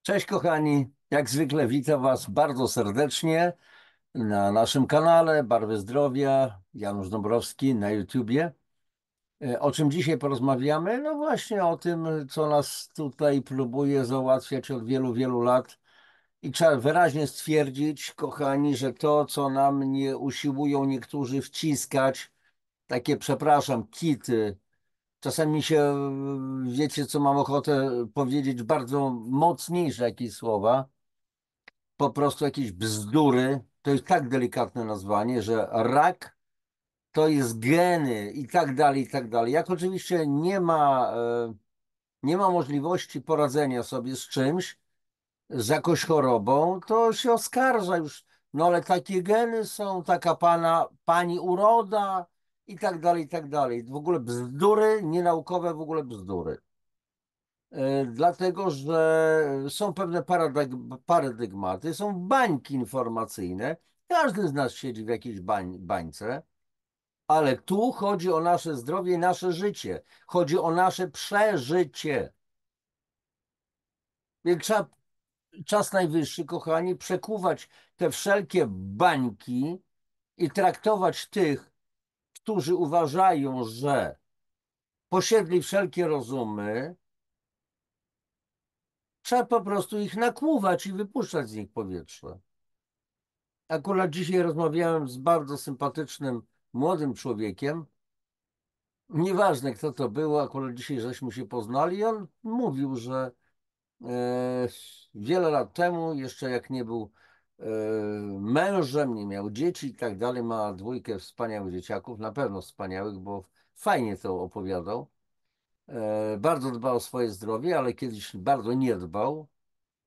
Cześć kochani, jak zwykle witam Was bardzo serdecznie na naszym kanale Barwy Zdrowia, Janusz Dąbrowski na YouTubie. O czym dzisiaj porozmawiamy? No właśnie o tym, co nas tutaj próbuje załatwiać od wielu, wielu lat. I trzeba wyraźnie stwierdzić, kochani, że to, co nam nie usiłują niektórzy wciskać, takie, przepraszam, kity, czasami się, wiecie, co mam ochotę powiedzieć, bardzo mocniejsze jakieś słowa, po prostu jakieś bzdury, to jest tak delikatne nazwanie, że rak to jest geny i tak dalej, i tak dalej. Jak oczywiście nie ma możliwości poradzenia sobie z czymś, z jakąś chorobą, to się oskarża już, no ale takie geny są, taka pani uroda i tak dalej, i tak dalej. W ogóle bzdury, nienaukowe w ogóle bzdury. Dlatego, że są pewne paradygmaty, są bańki informacyjne. Każdy z nas siedzi w jakiejś bańce, ale tu chodzi o nasze zdrowie i nasze życie. Chodzi o nasze przeżycie. Więc trzeba, czas najwyższy, kochani, przekuwać te wszelkie bańki i traktować tych, którzy uważają, że posiedli wszelkie rozumy, trzeba po prostu ich nakłuwać i wypuszczać z nich powietrze. Akurat dzisiaj rozmawiałem z bardzo sympatycznym młodym człowiekiem. Nieważne, kto to był, akurat dzisiaj żeśmy się poznali. I on mówił, że e, wiele lat temu, jeszcze jak nie był mężem, nie miał dzieci i tak dalej, ma dwójkę wspaniałych dzieciaków, na pewno wspaniałych, bo fajnie to opowiadał. Bardzo dbał o swoje zdrowie, ale kiedyś bardzo nie dbał.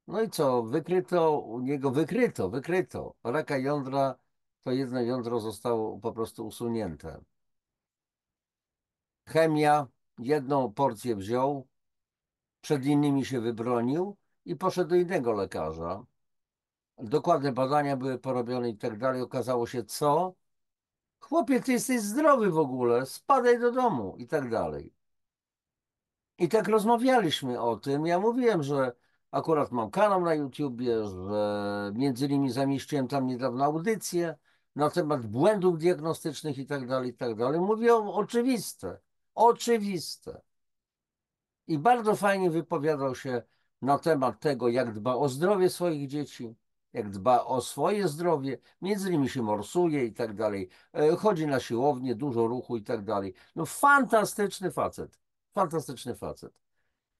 No i co? Wykryto u niego, wykryto. Raka jądra, to jedno jądro zostało po prostu usunięte. Chemia, jedną porcję wziął, przed innymi się wybronił i poszedł do innego lekarza. Dokładne badania były porobione i tak dalej. Okazało się, co? Chłopie, ty jesteś zdrowy w ogóle, spadaj do domu i tak dalej. I tak rozmawialiśmy o tym. Ja mówiłem, że akurat mam kanał na YouTubie, że między innymi zamieściłem tam niedawno audycję na temat błędów diagnostycznych i tak dalej, i tak dalej. Mówię o oczywiste, oczywiste. I bardzo fajnie wypowiadał się na temat tego, jak dba o zdrowie swoich dzieci, jak dba o swoje zdrowie, między innymi się morsuje i tak dalej. Chodzi na siłownię, dużo ruchu i tak dalej. No fantastyczny facet, fantastyczny facet.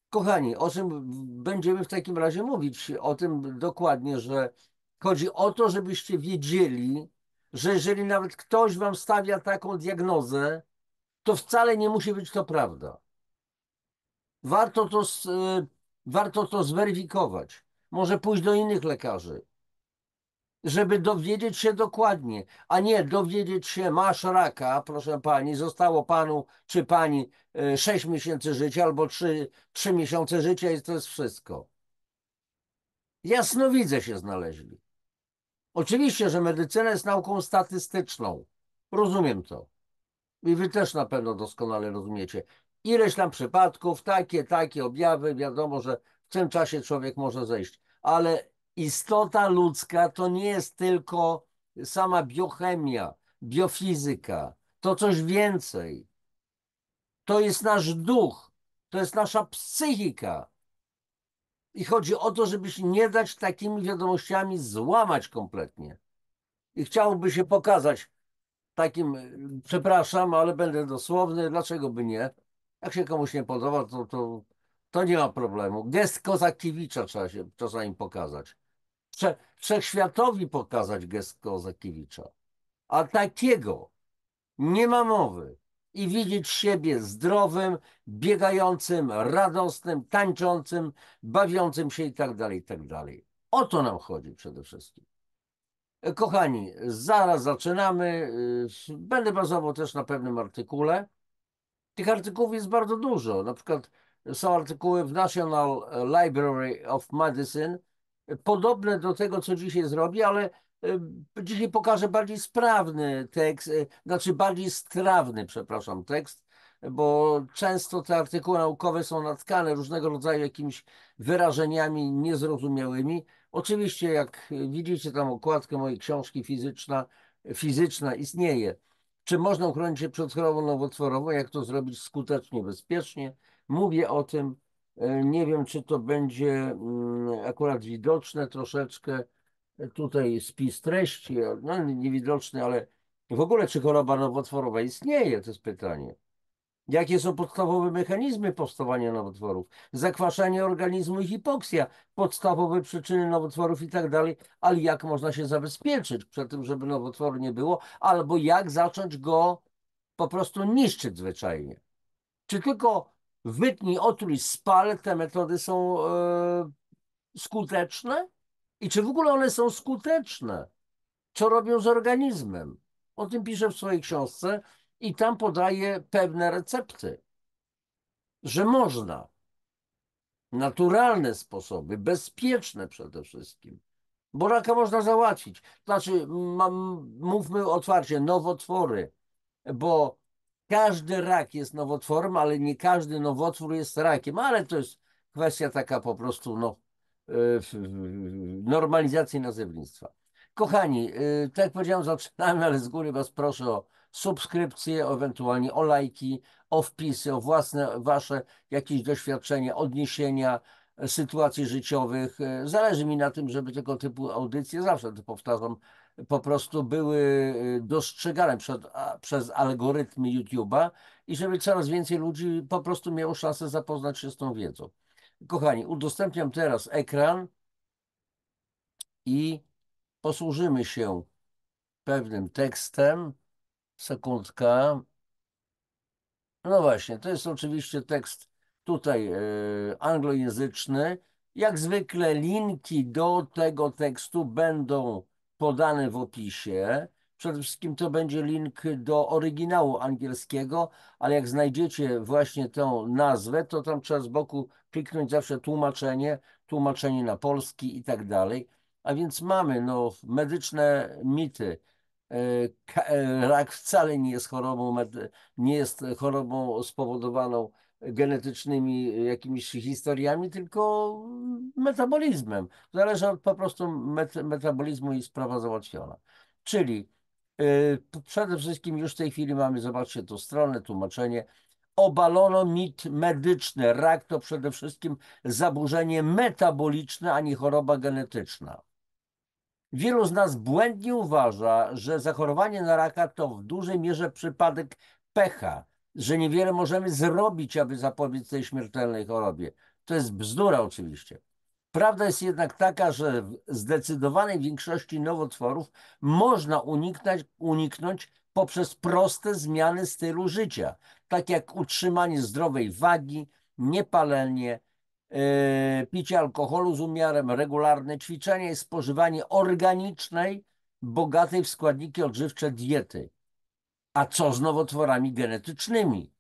Kochani, o czym będziemy w takim razie mówić? O tym dokładnie, że chodzi o to, żebyście wiedzieli, że jeżeli nawet ktoś wam stawia taką diagnozę, to wcale nie musi być to prawda. Warto to, warto to zweryfikować. Może pójść do innych lekarzy, żeby dowiedzieć się dokładnie, a nie dowiedzieć się, masz raka, proszę pani, zostało panu czy pani 6 miesięcy życia albo 3 miesiące życia i to jest wszystko. Jasnowidze się znaleźli. Oczywiście, że medycyna jest nauką statystyczną. Rozumiem to. I wy też na pewno doskonale rozumiecie. Ileś tam przypadków, takie objawy, wiadomo, że w tym czasie człowiek może zejść. Ale istota ludzka to nie jest tylko sama biochemia, biofizyka. To coś więcej. To jest nasz duch, to jest nasza psychika. I chodzi o to, żeby się nie dać takimi wiadomościami złamać kompletnie. I chciałoby się pokazać takim, przepraszam, ale będę dosłowny, dlaczego by nie? Jak się komuś nie podoba, to nie ma problemu. Gest Kozakiewicza trzeba się czasami pokazać. Wszechświatowi pokazać gest Kozakiewicza. A takiego nie ma mowy. I widzieć siebie zdrowym, biegającym, radosnym, tańczącym, bawiącym się i tak dalej, i tak dalej. O to nam chodzi przede wszystkim. Kochani, zaraz zaczynamy. Będę bazował też na pewnym artykule. Tych artykułów jest bardzo dużo. Na przykład są artykuły w National Library of Medicine, podobne do tego, co dzisiaj zrobię, ale dzisiaj pokażę bardziej sprawny tekst, znaczy bardziej strawny, przepraszam, tekst. bo często te artykuły naukowe są natkane różnego rodzaju jakimiś wyrażeniami niezrozumiałymi. Oczywiście, jak widzicie tam okładkę mojej książki fizyczna istnieje. Czy można uchronić się przed chorobą nowotworową? Jak to zrobić skutecznie, bezpiecznie? Mówię o tym. Nie wiem, czy to będzie akurat widoczne troszeczkę. Tutaj spis treści, no niewidoczny, ale w ogóle czy choroba nowotworowa istnieje? To jest pytanie. Jakie są podstawowe mechanizmy powstawania nowotworów? Zakwaszenie organizmu i hipoksja, podstawowe przyczyny nowotworów i tak dalej, ale jak można się zabezpieczyć przed tym, żeby nowotworu nie było, albo jak zacząć go po prostu niszczyć zwyczajnie? Czy tylko wytnij, otruj, spal, te metody są skuteczne? I czy w ogóle one są skuteczne? Co robią z organizmem? O tym piszę w swojej książce i tam podaję pewne recepty, że można, naturalne sposoby, bezpieczne przede wszystkim, bo raka można załatwić. Znaczy, mówmy otwarcie, nowotwory, bo każdy rak jest nowotworem, ale nie każdy nowotwór jest rakiem, ale to jest kwestia taka po prostu no, normalizacji nazewnictwa. Kochani, tak jak powiedziałem, zaczynamy, ale z góry Was proszę o subskrypcję, ewentualnie o lajki, o wpisy, o własne Wasze jakieś doświadczenia, odniesienia, sytuacji życiowych. Zależy mi na tym, żeby tego typu audycje, zawsze to powtarzam, po prostu były dostrzegane przez algorytmy YouTube'a i żeby coraz więcej ludzi po prostu miało szansę zapoznać się z tą wiedzą. Kochani, udostępniam teraz ekran i posłużymy się pewnym tekstem. Sekundka. No właśnie, to jest oczywiście tekst tutaj anglojęzyczny. Jak zwykle linki do tego tekstu będą podane w opisie. Przede wszystkim to będzie link do oryginału angielskiego, ale jak znajdziecie właśnie tę nazwę, to tam trzeba z boku kliknąć zawsze tłumaczenie na polski i tak dalej. A więc mamy no, medyczne mity. Rak wcale nie jest chorobą spowodowaną genetycznymi jakimiś historiami, tylko metabolizmem. Zależy od po prostu metabolizmu i sprawa załatwiona. Czyli przede wszystkim już w tej chwili mamy, zobaczcie tu stronę, tłumaczenie. Obalono mit medyczny. Rak to przede wszystkim zaburzenie metaboliczne, a nie choroba genetyczna. Wielu z nas błędnie uważa, że zachorowanie na raka to w dużej mierze przypadek pecha, że niewiele możemy zrobić, aby zapobiec tej śmiertelnej chorobie. To jest bzdura oczywiście. Prawda jest jednak taka, że w zdecydowanej większości nowotworów można uniknąć poprzez proste zmiany stylu życia, tak jak utrzymanie zdrowej wagi, niepalenie, picie alkoholu z umiarem, regularne ćwiczenie i spożywanie organicznej, bogatej w składniki odżywcze diety. A co z nowotworami genetycznymi?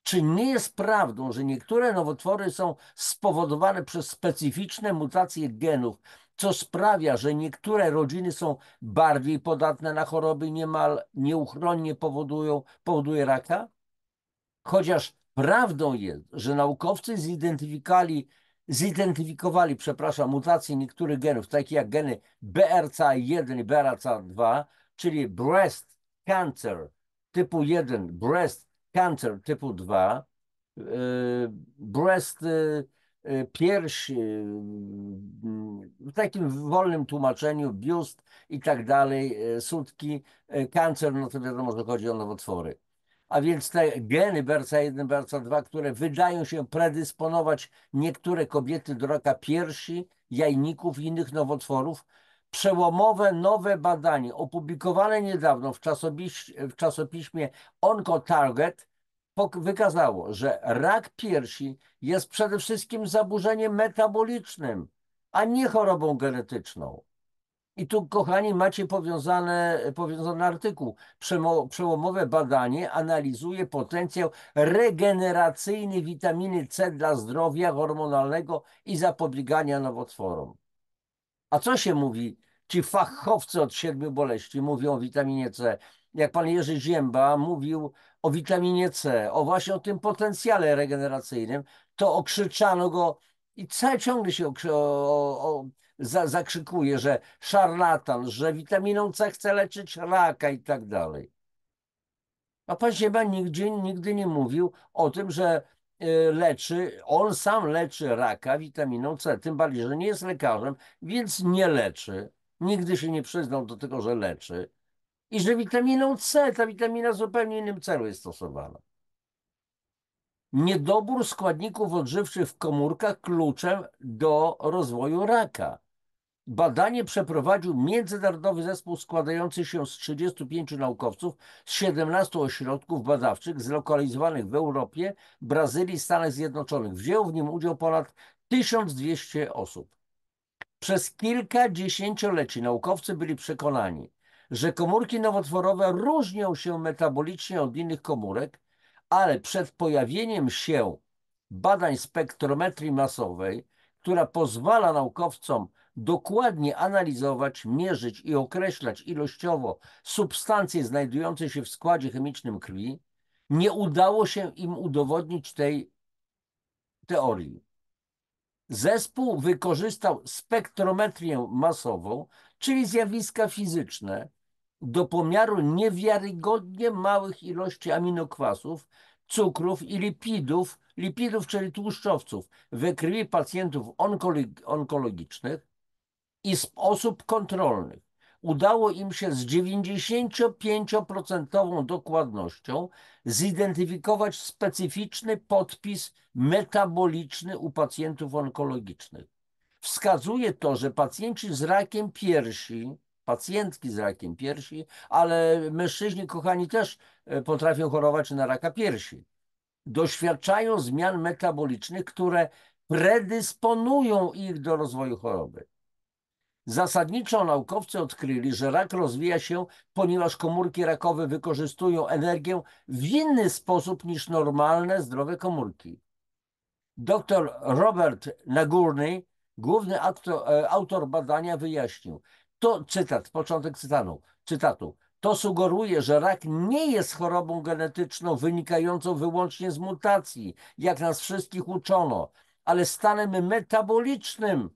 Czy nie jest prawdą, że niektóre nowotwory są spowodowane przez specyficzne mutacje genów, co sprawia, że niektóre rodziny są bardziej podatne na choroby i niemal nieuchronnie powoduje raka? Chociaż prawdą jest, że naukowcy zidentyfikowali, mutacje niektórych genów, takie jak geny BRCA1 i BRCA2, czyli breast cancer typu 1, breast cancer typu 2, breast pierś, w takim wolnym tłumaczeniu, biust i tak dalej, sutki, cancer, no to wiadomo, że chodzi o nowotwory. A więc te geny BRCA1, BRCA2, które wydają się predysponować niektóre kobiety do raka piersi, jajników i innych nowotworów, przełomowe nowe badanie opublikowane niedawno w czasopiśmie Oncotarget wykazało, że rak piersi jest przede wszystkim zaburzeniem metabolicznym, a nie chorobą genetyczną. I tu, kochani, macie powiązany artykuł. Przełomowe badanie analizuje potencjał regeneracyjny witaminy C dla zdrowia hormonalnego i zapobiegania nowotworom. A co się mówi? Ci fachowcy od 7 boleści mówią o witaminie C. jak pan Jerzy Zięba mówił o witaminie C, o właśnie o tym potencjale regeneracyjnym, to okrzyczano go i ciągle się zakrzykuje, że szarlatan, że witaminą C chce leczyć raka i tak dalej. A pan Zięba nigdy nie mówił o tym, że on sam leczy raka witaminą C, tym bardziej, że nie jest lekarzem, więc nie leczy. Nigdy się nie przyznał do tego, że leczy. I że witaminą C, ta witamina w zupełnie innym celu jest stosowana. Niedobór składników odżywczych w komórkach kluczem do rozwoju raka. Badanie przeprowadził międzynarodowy zespół składający się z 35 naukowców z 17 ośrodków badawczych zlokalizowanych w Europie, Brazylii i Stanach Zjednoczonych. Wzięło w nim udział ponad 1200 osób. Przez kilka dziesięcioleci naukowcy byli przekonani, że komórki nowotworowe różnią się metabolicznie od innych komórek, ale przed pojawieniem się badań spektrometrii masowej, która pozwala naukowcom dokładnie analizować, mierzyć i określać ilościowo substancje znajdujące się w składzie chemicznym krwi, nie udało się im udowodnić tej teorii. Zespół wykorzystał spektrometrię masową, czyli zjawiska fizyczne, do pomiaru niewiarygodnie małych ilości aminokwasów, cukrów i lipidów, czyli tłuszczowców, we krwi pacjentów onkologicznych i osób kontrolnych. Udało im się z 95% dokładnością zidentyfikować specyficzny podpis metaboliczny u pacjentów onkologicznych. Wskazuje to, że pacjenci z rakiem piersi, pacjentki z rakiem piersi, ale mężczyźni, kochani, też potrafią chorować na raka piersi, doświadczają zmian metabolicznych, które predysponują ich do rozwoju choroby. Zasadniczo naukowcy odkryli, że rak rozwija się, ponieważ komórki rakowe wykorzystują energię w inny sposób niż normalne, zdrowe komórki. Dr Robert Nagurney, główny autor badania, wyjaśnił. To cytat, początek cytatu. To sugeruje, że rak nie jest chorobą genetyczną wynikającą wyłącznie z mutacji, jak nas wszystkich uczono, ale stanem metabolicznym,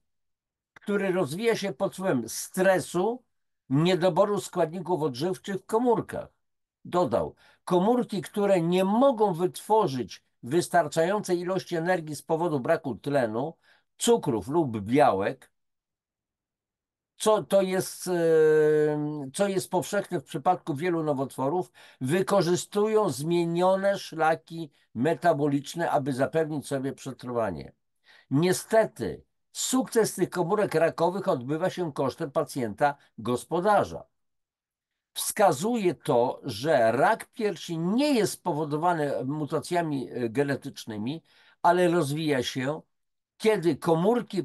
który rozwija się pod wpływem stresu, niedoboru składników odżywczych w komórkach. Dodał, komórki, które nie mogą wytworzyć wystarczającej ilości energii z powodu braku tlenu, cukrów lub białek, co jest powszechne w przypadku wielu nowotworów, wykorzystują zmienione szlaki metaboliczne, aby zapewnić sobie przetrwanie. Niestety, sukces tych komórek rakowych odbywa się kosztem pacjenta gospodarza. Wskazuje to, że rak piersi nie jest spowodowany mutacjami genetycznymi, ale rozwija się, kiedy komórki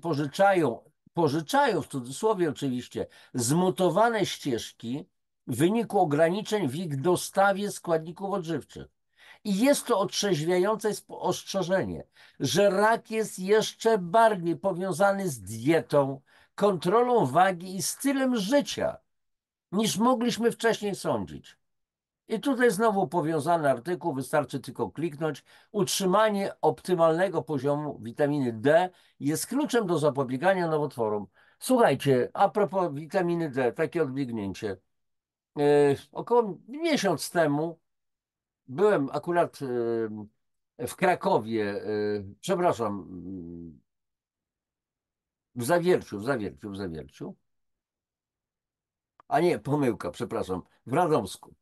pożyczają w cudzysłowie oczywiście, zmutowane ścieżki w wyniku ograniczeń w ich dostawie składników odżywczych. I jest to otrzeźwiające ostrzeżenie, że rak jest jeszcze bardziej powiązany z dietą, kontrolą wagi i stylem życia, niż mogliśmy wcześniej sądzić. I tutaj znowu powiązany artykuł, wystarczy tylko kliknąć. Utrzymanie optymalnego poziomu witaminy D jest kluczem do zapobiegania nowotworom. Słuchajcie, a propos witaminy D, takie odbiegnięcie. Około miesiąc temu byłem akurat w Krakowie, przepraszam, w Zawierciu. A nie, pomyłka, przepraszam, w Radomsku.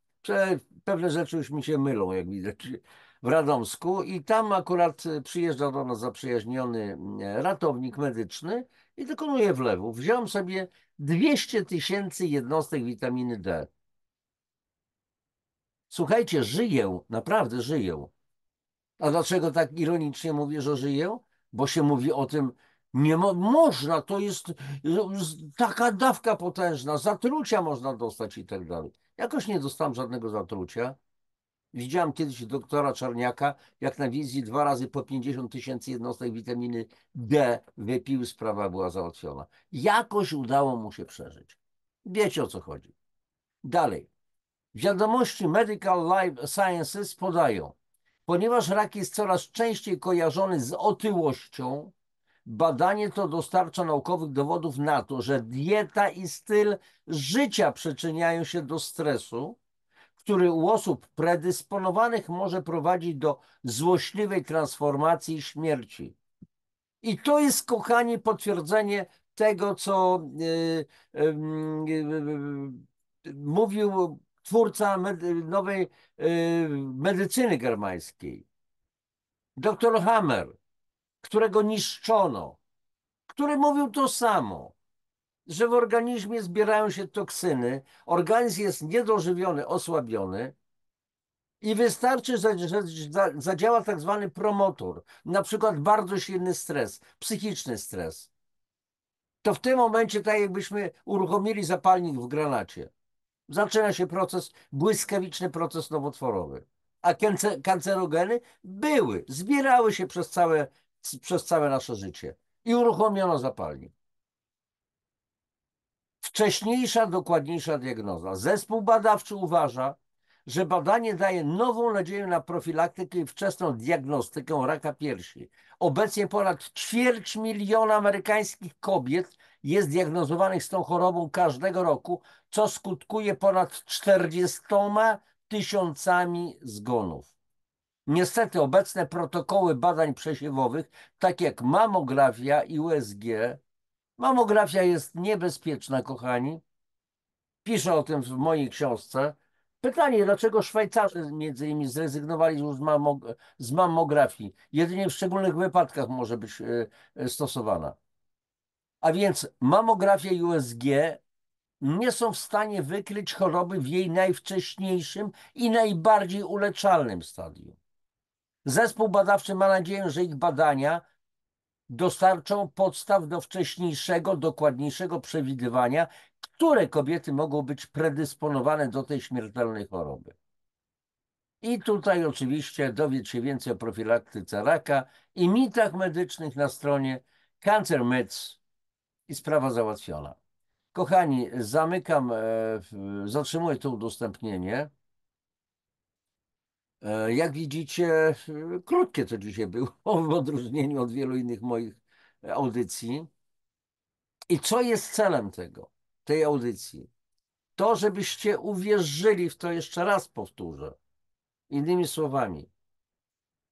Pewne rzeczy już mi się mylą, jak widać, w Radomsku i tam akurat przyjeżdża do nas zaprzyjaźniony ratownik medyczny i dokonuje wlewu. Wziąłem sobie 200 000 jednostek witaminy D. Słuchajcie, żyję, naprawdę żyję. A dlaczego tak ironicznie mówię, że żyję? Bo się mówi o tym, nie można, to jest taka dawka potężna, zatrucia można dostać i tak dalej. Jakoś nie dostałem żadnego zatrucia. Widziałem kiedyś doktora Czarniaka, jak na wizji 2 razy po 50 000 jednostek witaminy D wypił, sprawa była załatwiona. Jakoś udało mu się przeżyć. Wiecie, o co chodzi. Dalej. Wiadomości Medical Life Sciences podają, ponieważ rak jest coraz częściej kojarzony z otyłością, badanie to dostarcza naukowych dowodów na to, że dieta i styl życia przyczyniają się do stresu, który u osób predysponowanych może prowadzić do złośliwej transformacji i śmierci. I to jest, kochani, potwierdzenie tego, co mówił twórca nowej medycyny germańskiej, dr Hammer, którego niszczono, który mówił to samo, że w organizmie zbierają się toksyny, organizm jest niedożywiony, osłabiony i wystarczy, że zadziała tak zwany promotor, na przykład bardzo silny stres, psychiczny stres. To w tym momencie tak jakbyśmy uruchomili zapalnik w granacie. Zaczyna się błyskawiczny proces nowotworowy. A kancerogeny zbierały się przez całe nasze życie i uruchomiono zapalnik. Wcześniejsza, dokładniejsza diagnoza. Zespół badawczy uważa, że badanie daje nową nadzieję na profilaktykę i wczesną diagnostykę raka piersi. Obecnie ponad 250 000 amerykańskich kobiet jest diagnozowanych z tą chorobą każdego roku, co skutkuje ponad 40 000 zgonów. Niestety obecne protokoły badań przesiewowych, takie jak mamografia i USG, mamografia jest niebezpieczna, kochani. Piszę o tym w mojej książce. Pytanie, dlaczego Szwajcarzy między innymi zrezygnowali już z mammografii? Jedynie w szczególnych wypadkach może być stosowana. A więc mamografia i USG nie są w stanie wykryć choroby w jej najwcześniejszym i najbardziej uleczalnym stadium. Zespół badawczy ma nadzieję, że ich badania dostarczą podstaw do wcześniejszego, dokładniejszego przewidywania, które kobiety mogą być predysponowane do tej śmiertelnej choroby. I tutaj oczywiście dowiedz się więcej o profilaktyce raka i mitach medycznych na stronie Cancer Myths i sprawa załatwiona. Kochani, zatrzymuję to udostępnienie. Jak widzicie, krótkie to dzisiaj było, w odróżnieniu od wielu innych moich audycji. I co jest celem tej audycji? To, żebyście uwierzyli w to, jeszcze raz powtórzę, innymi słowami,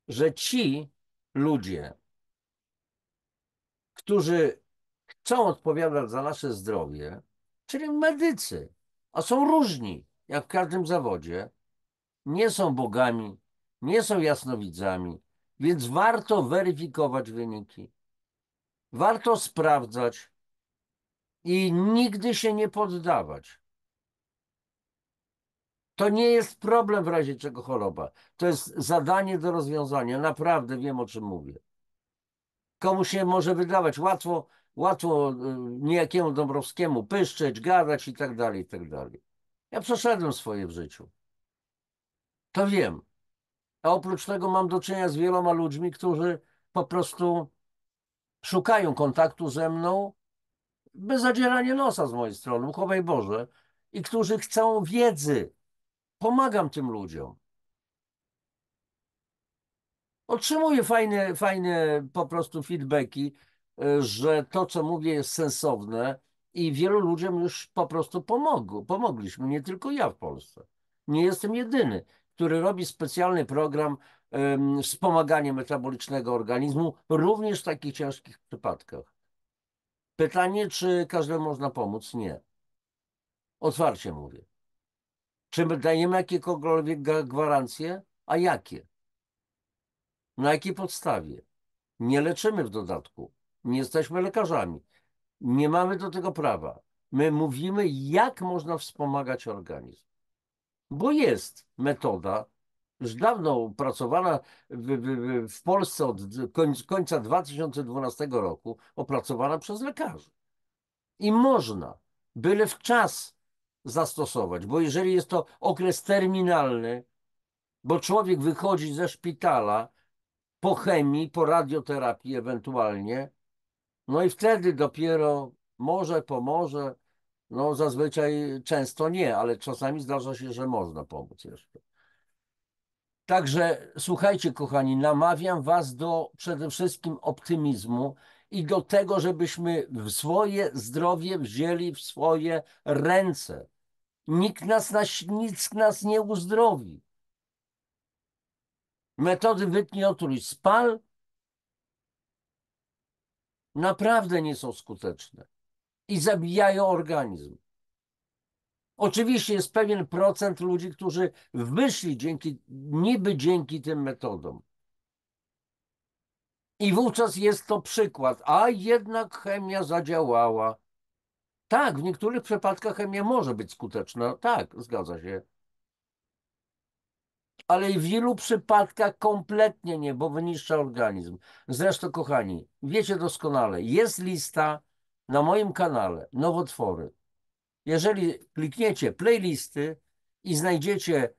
że ci ludzie, którzy chcą odpowiadać za nasze zdrowie, czyli medycy, a są różni, jak w każdym zawodzie, nie są bogami, nie są jasnowidzami, więc warto weryfikować wyniki, warto sprawdzać i nigdy się nie poddawać. To nie jest problem w razie czego choroba. To jest zadanie do rozwiązania. Naprawdę wiem, o czym mówię. Komuś się może wydawać łatwo niejakiemu Dąbrowskiemu pyszczeć, gadać i tak dalej, i tak dalej. Ja przeszedłem swoje w życiu. To wiem. A oprócz tego mam do czynienia z wieloma ludźmi, którzy po prostu szukają kontaktu ze mną bez zadzierania nosa z mojej strony, uchowaj Boże, i którzy chcą wiedzy. Pomagam tym ludziom. Otrzymuję fajne po prostu feedbacki, że to, co mówię, jest sensowne i wielu ludziom już po prostu pomogliśmy, nie tylko ja w Polsce. Nie jestem jedyny, który robi specjalny program wspomagania metabolicznego organizmu, również w takich ciężkich przypadkach. Pytanie, czy każdemu można pomóc? Nie. Otwarcie mówię. Czy my dajemy jakiekolwiek gwarancje? A jakie? Na jakiej podstawie? Nie leczymy w dodatku. Nie jesteśmy lekarzami. Nie mamy do tego prawa. My mówimy, jak można wspomagać organizm. Bo jest metoda, już dawno opracowana w Polsce od końca 2012 roku, opracowana przez lekarzy. I można, byle w czas zastosować, bo jeżeli jest to okres terminalny, bo człowiek wychodzi ze szpitala po chemii, po radioterapii ewentualnie, no i wtedy dopiero może pomoże, No zazwyczaj często nie, ale czasami zdarza się, że można pomóc jeszcze. Także słuchajcie, kochani, namawiam was do przede wszystkim optymizmu i do tego, żebyśmy swoje zdrowie wzięli w swoje ręce. Nic nas nie uzdrowi. Metody wytnij, otruj, spal naprawdę nie są skuteczne i zabijają organizm. Oczywiście jest pewien procent ludzi, którzy wyszli niby dzięki tym metodom. I wówczas jest to przykład, a jednak chemia zadziałała. Tak, w niektórych przypadkach chemia może być skuteczna, tak, zgadza się. Ale w wielu przypadkach kompletnie nie, bo wyniszcza organizm. Zresztą, kochani, wiecie doskonale, jest lista na moim kanale Nowotwory. Jeżeli klikniecie playlisty i znajdziecie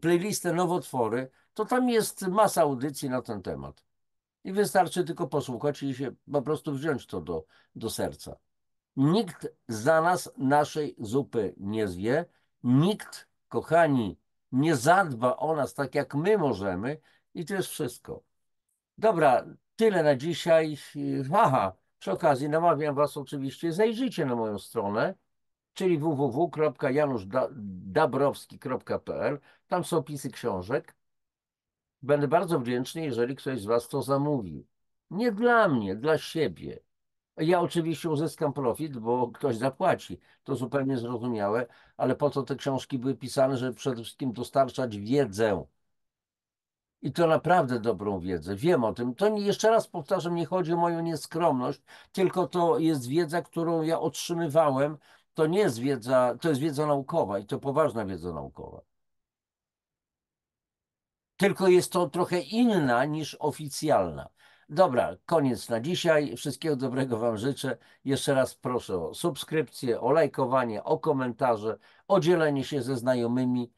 playlistę Nowotwory, to tam jest masa audycji na ten temat. I wystarczy tylko posłuchać i się po prostu wziąć to do serca. Nikt za nas naszej zupy nie zje. Nikt, kochani, nie zadba o nas tak, jak my możemy. I to jest wszystko. Dobra, tyle na dzisiaj. Aha, przy okazji namawiam was oczywiście, zajrzyjcie na moją stronę, czyli www.januszdabrowski.pl. Tam są opisy książek. Będę bardzo wdzięczny, jeżeli ktoś z was to zamówi. Nie dla mnie, dla siebie. Ja oczywiście uzyskam profit, bo ktoś zapłaci. To zupełnie zrozumiałe, ale po co te książki były pisane, żeby przede wszystkim dostarczać wiedzę. I to naprawdę dobrą wiedzę. Wiem o tym. To nie, jeszcze raz powtarzam, nie chodzi o moją nieskromność, tylko to jest wiedza, którą ja otrzymywałem. To nie jest wiedza, to jest wiedza naukowa i to poważna wiedza naukowa. Tylko jest to trochę inna niż oficjalna. Dobra, koniec na dzisiaj. Wszystkiego dobrego Wam życzę. Jeszcze raz proszę o subskrypcję, o lajkowanie, o komentarze, o dzielenie się ze znajomymi,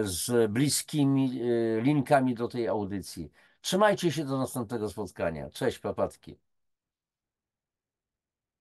z bliskimi, linkami do tej audycji. Trzymajcie się do następnego spotkania. Cześć, papatki.